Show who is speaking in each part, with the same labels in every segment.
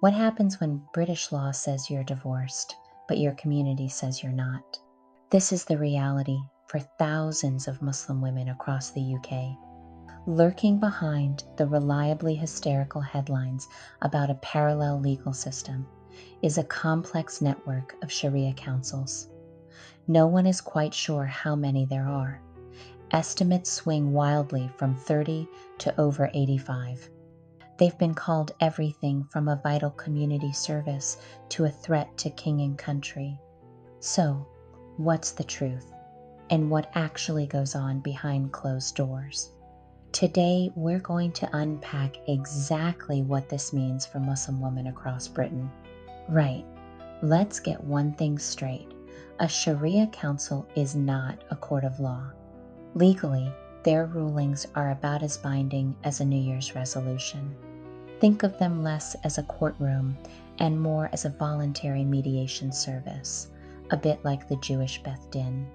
Speaker 1: What happens when British law says you're divorced, but your community says you're not? This is the reality for thousands of Muslim women across the UK. Lurking behind the reliably hysterical headlines about a parallel legal system is a complex network of Sharia councils. No one is quite sure how many there are. Estimates swing wildly from 30 to over 85. They've been called everything from a vital community service to a threat to king and country. So, what's the truth? And what actually goes on behind closed doors? Today, we're going to unpack exactly what this means for Muslim women across Britain. Right, let's get one thing straight. A Sharia council is not a court of law. Legally, their rulings are about as binding as a New Year's resolution. Think of them less as a courtroom and more as a voluntary mediation service, a bit like the Jewish Beth Din.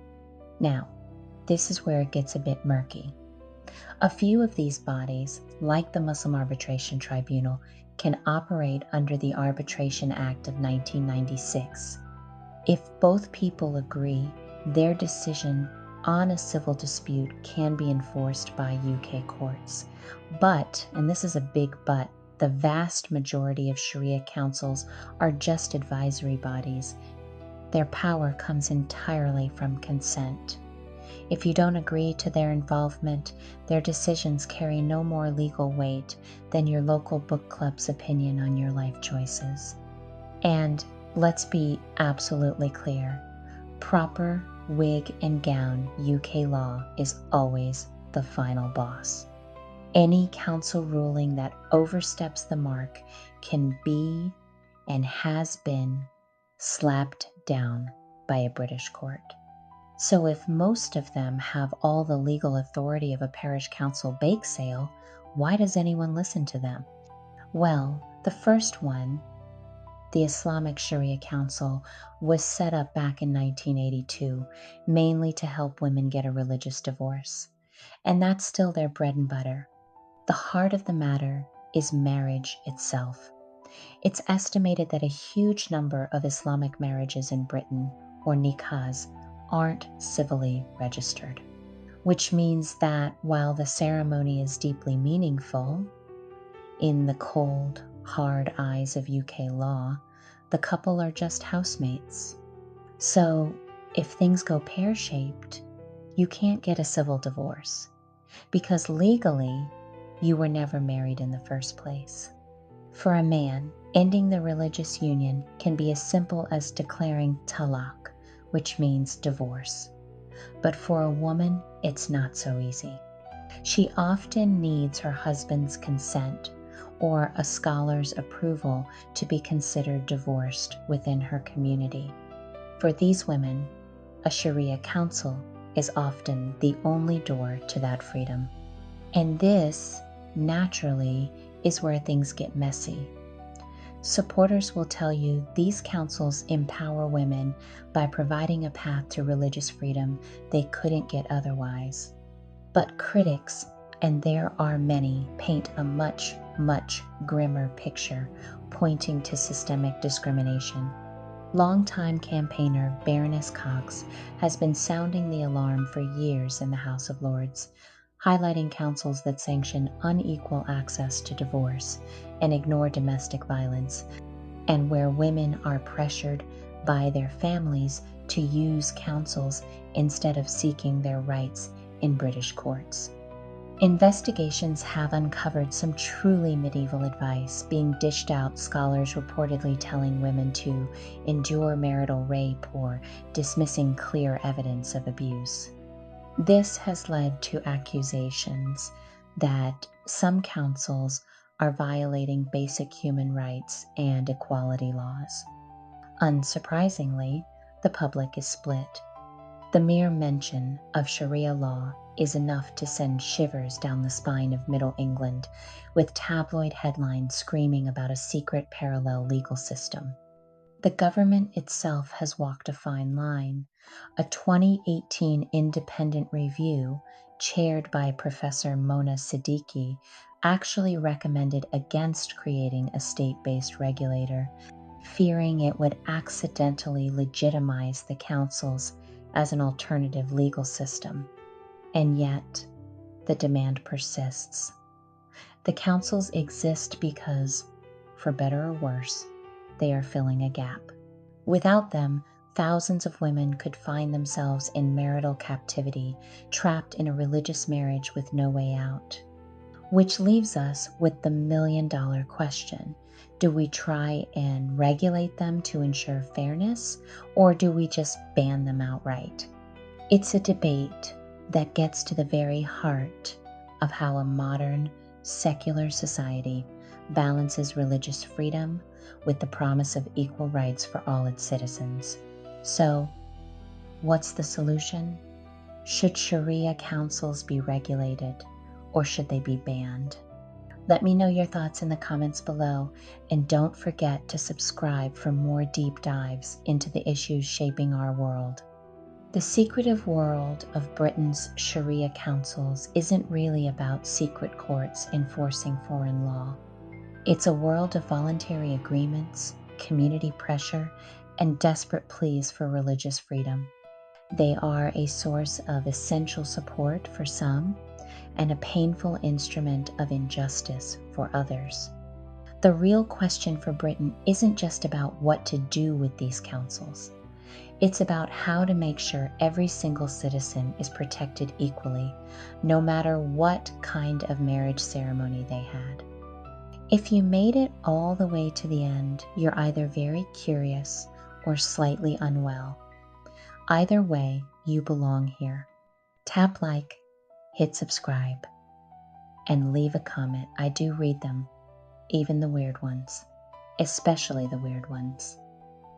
Speaker 1: Now, this is where it gets a bit murky. A few of these bodies, like the Muslim Arbitration Tribunal, can operate under the Arbitration Act of 1996. If both people agree, their decision on a civil dispute can be enforced by UK courts. But, and this is a big but, the vast majority of Sharia councils are just advisory bodies. Their power comes entirely from consent. If you don't agree to their involvement, their decisions carry no more legal weight than your local book club's opinion on your life choices. And let's be absolutely clear, proper wig and gown UK law is always the final boss. Any council ruling that oversteps the mark can be and has been slapped down by a British court. So if most of them have all the legal authority of a parish council bake sale, why does anyone listen to them? Well, the first one, the Islamic Sharia Council, was set up back in 1982, mainly to help women get a religious divorce. And that's still their bread and butter. The heart of the matter is marriage itself. It's estimated that a huge number of Islamic marriages in Britain, or nikahs, aren't civilly registered, which means that while the ceremony is deeply meaningful, in the cold, hard eyes of UK law, the couple are just housemates. So, if things go pear-shaped, you can't get a civil divorce, because legally, you were never married in the first place. For a man, ending the religious union can be as simple as declaring talaq, which means divorce. But for a woman, it's not so easy. She often needs her husband's consent or a scholar's approval to be considered divorced within her community. For these women, a Sharia council is often the only door to that freedom. And this, naturally, is where things get messy. Supporters will tell you these councils empower women by providing a path to religious freedom they couldn't get otherwise. But critics, and there are many, paint a much, much grimmer picture, pointing to systemic discrimination. Longtime campaigner Baroness Cox has been sounding the alarm for years in the House of Lords, highlighting councils that sanction unequal access to divorce and ignore domestic violence, and where women are pressured by their families to use councils instead of seeking their rights in British courts. Investigations have uncovered some truly medieval advice being dished out, scholars reportedly telling women to endure marital rape or dismissing clear evidence of abuse. This has led to accusations that some councils are violating basic human rights and equality laws. Unsurprisingly, the public is split. The mere mention of Sharia law is enough to send shivers down the spine of Middle England, with tabloid headlines screaming about a secret parallel legal system. The government itself has walked a fine line. A 2018 independent review chaired by Professor Mona Siddiqui, actually recommended against creating a state-based regulator, fearing it would accidentally legitimize the councils as an alternative legal system. And yet, the demand persists. The councils exist because, for better or worse, they are filling a gap. Without them, thousands of women could find themselves in marital captivity, trapped in a religious marriage with no way out. Which leaves us with the million-dollar question. Do we try and regulate them to ensure fairness, or do we just ban them outright? It's a debate that gets to the very heart of how a modern, secular society balances religious freedom with the promise of equal rights for all its citizens. So, what's the solution? Should Sharia councils be regulated, or should they be banned? Let me know your thoughts in the comments below, and don't forget to subscribe for more deep dives into the issues shaping our world. The secretive world of Britain's Sharia councils isn't really about secret courts enforcing foreign law. It's a world of voluntary agreements, community pressure, and desperate pleas for religious freedom. They are a source of essential support for some and a painful instrument of injustice for others. The real question for Britain isn't just about what to do with these councils. It's about how to make sure every single citizen is protected equally, no matter what kind of marriage ceremony they had. If you made it all the way to the end, you're either very curious or slightly unwell. Either way, you belong here. Tap like, hit subscribe, and leave a comment. I do read them, even the weird ones, especially the weird ones.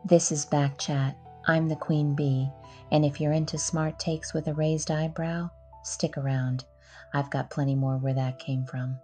Speaker 1: This is Back Chat. I'm the Queen Bee, and if you're into smart takes with a raised eyebrow, stick around. I've got plenty more where that came from.